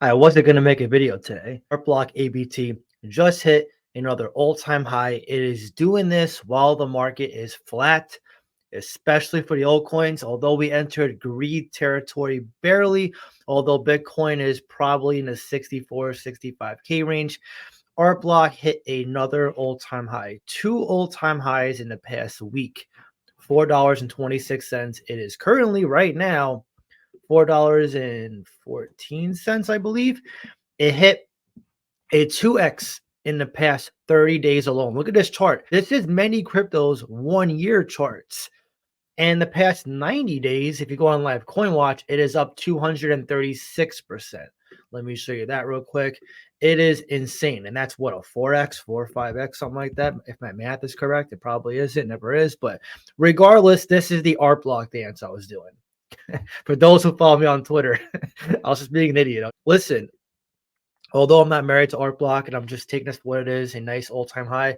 I wasn't going to make a video today. Art block ABT just hit another all-time high. It is doing this while the market is flat, especially for the altcoins. Although we entered greed territory barely, although Bitcoin is probably in the 64, 65K range, Art block hit another all-time high. Two all-time highs in the past week. $4.26. It is currently right now $4.14, I believe. It hit a 2x in the past 30 days alone. Look at this chart. This is many cryptos 1 year charts. And the past 90 days, if you go on live coin watch, it is up 236%. Let me show you that real quick. It is insane. And that's what, a 4x, 4 or 5x, something like that. If my math is correct, it probably is. It never is. But regardless, this is the art block dance I was doing. For those who follow me on Twitter, I was just being an idiot. Listen, although I'm not married to art block and I'm just taking this for what it is, a nice all-time high,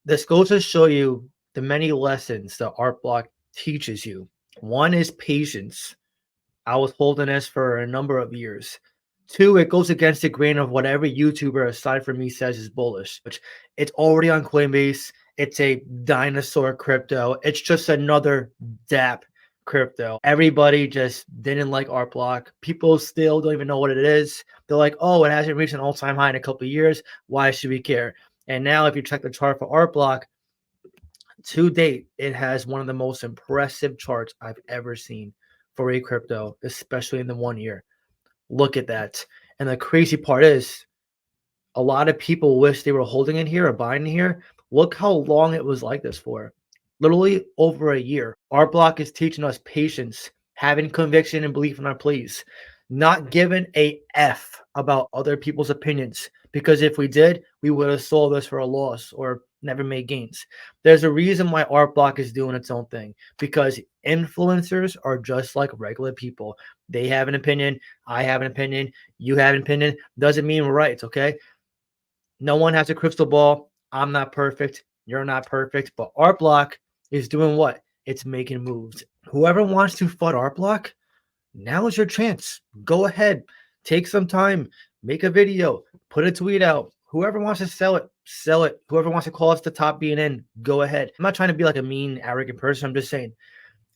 this goes to show you the many lessons that art block teaches you. One is patience. I was holding this for a number of years. Two, it goes against the grain of what every YouTuber aside from me says is bullish, which it's already on Coinbase. It's a dinosaur crypto. It's just another DApp crypto. Everybody just didn't like art block. People still don't even know what it is. They're like, oh, it hasn't reached an all-time high in a couple of years. Why should we care? And now if you check the chart for art block, to date, it has one of the most impressive charts I've ever seen for a crypto, especially in the 1 year. Look at that. And the crazy part is a lot of people wish they were holding it here or buying it here. Look how long it was like this for. Literally over a year. Art block is teaching us patience, having conviction and belief in our plays, not giving a F about other people's opinions. Because if we did, we would have sold this for a loss or never made gains. There's a reason why art block is doing its own thing, because influencers are just like regular people. They have an opinion. I have an opinion. You have an opinion. Doesn't mean we're right. Okay. No one has a crystal ball. I'm not perfect. You're not perfect. But art block is doing what? It's making moves. Whoever wants to FUD art block, now is your chance. Go ahead. Take some time. Make a video. Put a tweet out. Whoever wants to sell it, sell it. Whoever wants to call us the top BNN, go ahead. I'm not trying to be like a mean, arrogant person. I'm just saying,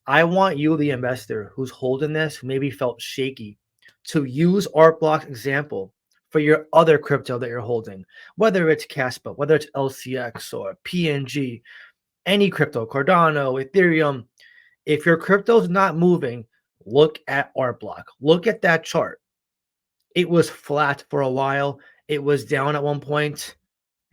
I want you, the investor who's holding this, who maybe felt shaky, to use art block's example for your other crypto that you're holding, whether it's Caspa, whether it's LCX or PNG, any crypto, Cardano, Ethereum. If your crypto's not moving, look at art block. Look at that chart. It was flat for a while. It was down at one point,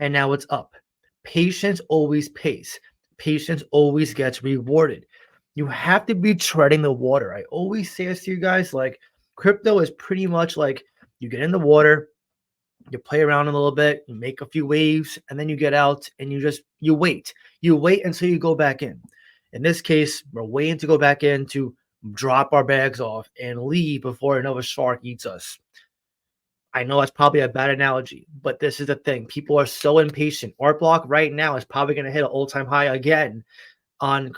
and now it's up. Patience always pays. Patience always gets rewarded. You have to be treading the water. I always say this to you guys, like crypto is pretty much like you get in the water, you play around a little bit, you make a few waves, and then you get out and you wait. You wait until you go back in. In this case, we're waiting to go back in to drop our bags off and leave before another shark eats us. I know that's probably a bad analogy, but this is the thing. People are so impatient. Art block right now is probably going to hit an all-time high again on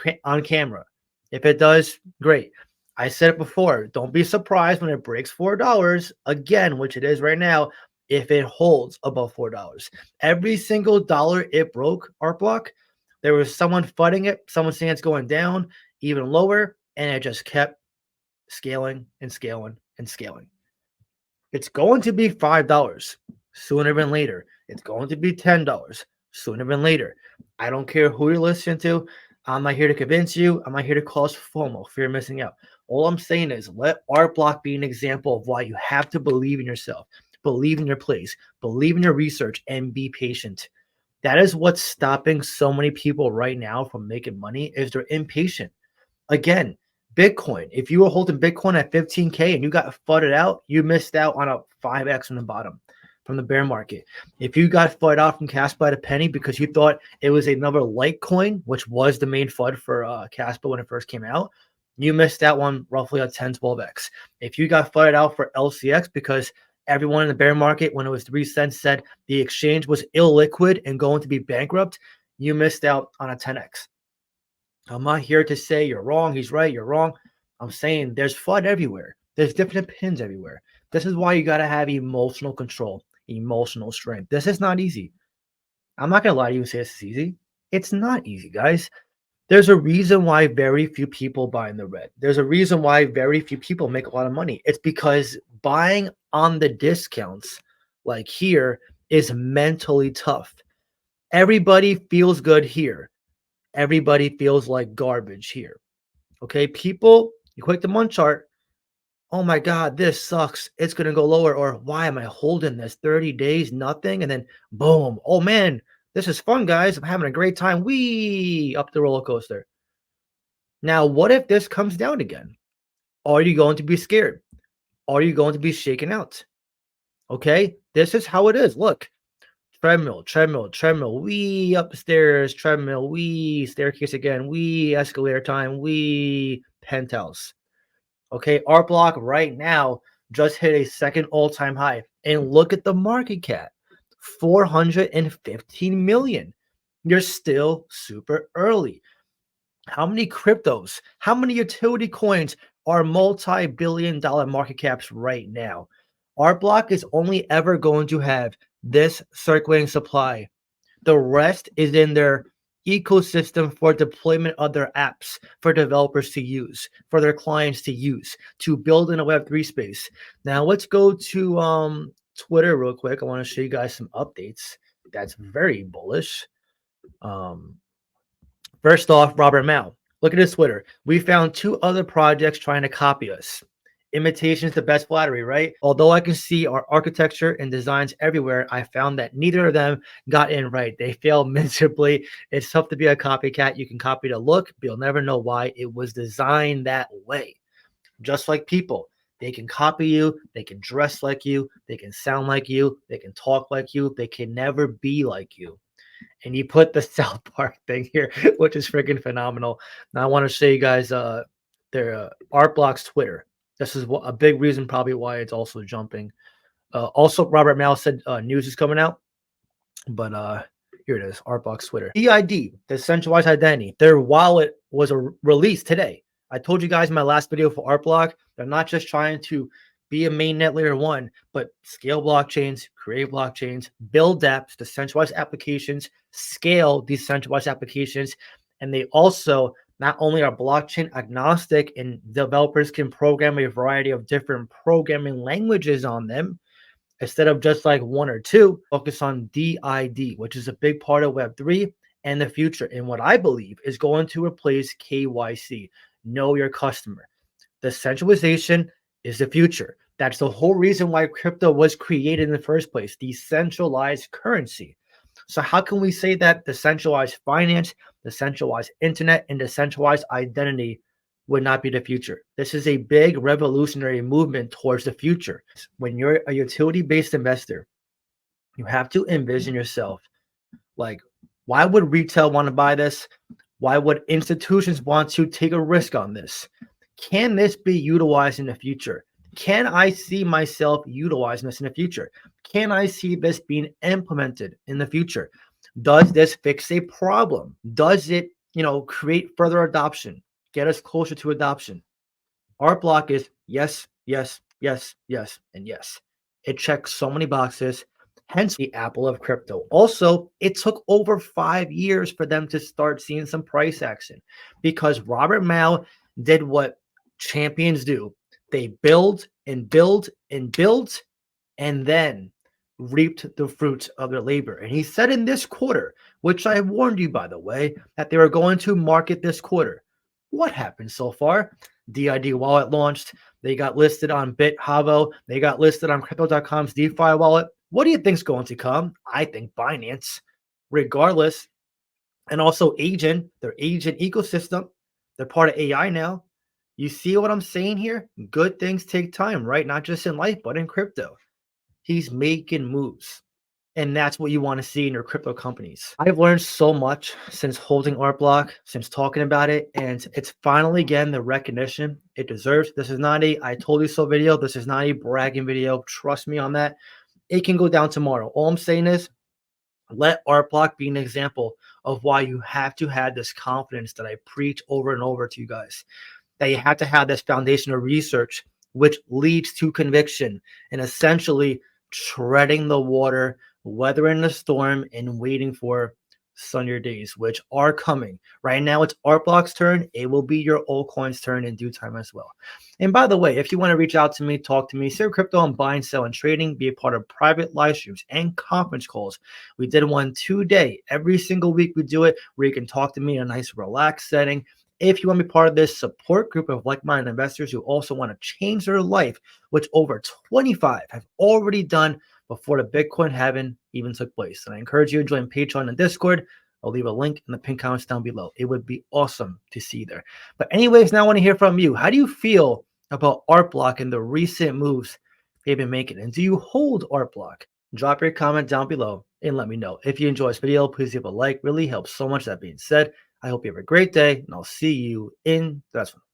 camera. If it does, great. I said it before. Don't be surprised when it breaks $4 again, which it is right now, if it holds above $4. Every single dollar it broke, art block, there was someone fighting it, someone saying it's going down even lower, and it just kept scaling and scaling and scaling. It's going to be $5 sooner than later. It's going to be $10 sooner than later. I don't care who you're listening to. I'm not here to convince you. I'm not here to cause FOMO, fear of missing out. All I'm saying is let art block be an example of why you have to believe in yourself, believe in your plays, believe in your research, and be patient. That is what's stopping so many people right now from making money is they're impatient. Again, Bitcoin. If you were holding Bitcoin at 15K and you got fudded out, you missed out on a 5x from the bottom, from the bear market. If you got FUD out from Caspa at a penny because you thought it was another Litecoin, which was the main FUD for Caspa when it first came out, you missed out on roughly a 10, 12x. If you got FUDed out for LCX because everyone in the bear market, when it was 3 cents, said the exchange was illiquid and going to be bankrupt, you missed out on a 10x. I'm not here to say you're wrong, he's right, you're wrong. I'm saying there's FUD everywhere. There's different opinions everywhere. This is why you got to have emotional control, emotional strength. This is not easy. I'm not going to lie to you and say this is easy. It's not easy, guys. There's a reason why very few people buy in the red. There's a reason why very few people make a lot of money. It's because buying on the discounts, like here, is mentally tough. Everybody feels good here. Everybody feels like garbage here. Okay, people, you click the month chart. Oh my God, this sucks. It's going to go lower. Or why am I holding this 30 days, nothing? And then boom. Oh man, this is fun, guys. I'm having a great time. Wee up the roller coaster. Now, what if this comes down again? Are you going to be scared? Are you going to be shaken out? Okay, this is how it is. Look, treadmill, treadmill, treadmill, wee up the stairs, treadmill, wee staircase again, wee escalator time, wee penthouse. Okay, Art Block right now just hit a second all-time high. And look at the market cap, 415 million. You're still super early. How many cryptos, how many utility coins are multi-billion dollar market caps right now? Art Block is only ever going to have this circulating supply. The rest is in their ecosystem for deployment of their apps for developers to use, for their clients to use, to build in a Web3 space. Now let's go to Twitter real quick. I want to show you guys some updates. That's very bullish. First off, Robert Mao. Look at his Twitter. We found 2 other projects trying to copy us. Imitation is the best flattery, right? Although I can see our architecture and designs everywhere, I found that neither of them got in right. They failed miserably. It's tough to be a copycat. You can copy the look, but you'll never know why it was designed that way. Just like people, they can copy you, they can dress like you, they can sound like you, they can talk like you, they can never be like you. And you put the South Park thing here, which is freaking phenomenal. Now I want to show you guys their Art Block's Twitter. This is a big reason probably why it's also jumping. Also, Robert Mao said news is coming out, but here it is, Art Block's Twitter. DID, Decentralized Identity, their wallet was released today. I told you guys in my last video for Art Block, they're not just trying to be a mainnet layer 1, but scale blockchains, create blockchains, build apps, decentralized applications, scale decentralized applications. And they also not only are blockchain agnostic and developers can program a variety of different programming languages on them, instead of just like 1 or 2, focus on DID, which is a big part of Web3 and the future. And what I believe is going to replace KYC, know your customer. Decentralization is the future. That's the whole reason why crypto was created in the first place, decentralized currency. So how can we say that decentralized finance, decentralized internet, and decentralized identity would not be the future? This is a big revolutionary movement towards the future. When you're a utility-based investor, you have to envision yourself like, why would retail want to buy this? Why would institutions want to take a risk on this? Can this be utilized in the future? Can I see myself utilizing this in the future? Can I see this being implemented in the future? Does this fix a problem? Does it, create further adoption? Get us closer to adoption? Art Block is yes, yes, yes, yes, and yes. It checks so many boxes, hence the Apple of crypto. Also, it took over 5 years for them to start seeing some price action because Robert Mao did what champions do. They build and build and build and then reaped the fruits of their labor. And he said in this quarter, which I warned you, by the way, that they were going to market this quarter. What happened so far? DID wallet launched. They got listed on BitHavo. They got listed on Crypto.com's DeFi wallet. What do you think's going to come? I think Binance, regardless. And also Agent, their Agent ecosystem. They're part of AI now. You see what I'm saying here? Good things take time, right? Not just in life, but in crypto. He's making moves. And that's what you want to see in your crypto companies. I've learned so much since holding Art Block, since talking about it, and it's finally getting the recognition it deserves. This is not a I told you so video. This is not a bragging video. Trust me on that. It can go down tomorrow. All I'm saying is let Art Block be an example of why you have to have this confidence that I preach over and over to you guys. That you have to have this foundational research which leads to conviction and essentially treading the water, weathering the storm, and waiting for sunnier days, which are coming. Right now, it's Artblock's turn. It will be your altcoin's turn in due time as well. And by the way, if you want to reach out to me, talk to me, share crypto and buying, selling, trading, be a part of private live streams and conference calls. We did one today. Every single week we do it where you can talk to me in a nice, relaxed setting. If you want to be part of this support group of like-minded investors who also want to change their life, which over 25 have already done before the Bitcoin halving even took place. And I encourage you to join Patreon and Discord. I'll leave a link in the pinned comments down below. It would be awesome to see you there. But anyways, now I want to hear from you. How do you feel about Artblock and the recent moves they've been making? And do you hold Artblock? Drop your comment down below and let me know. If you enjoy this video, please give a like. Really helps so much. That being said, I hope you have a great day, and I'll see you in the next one.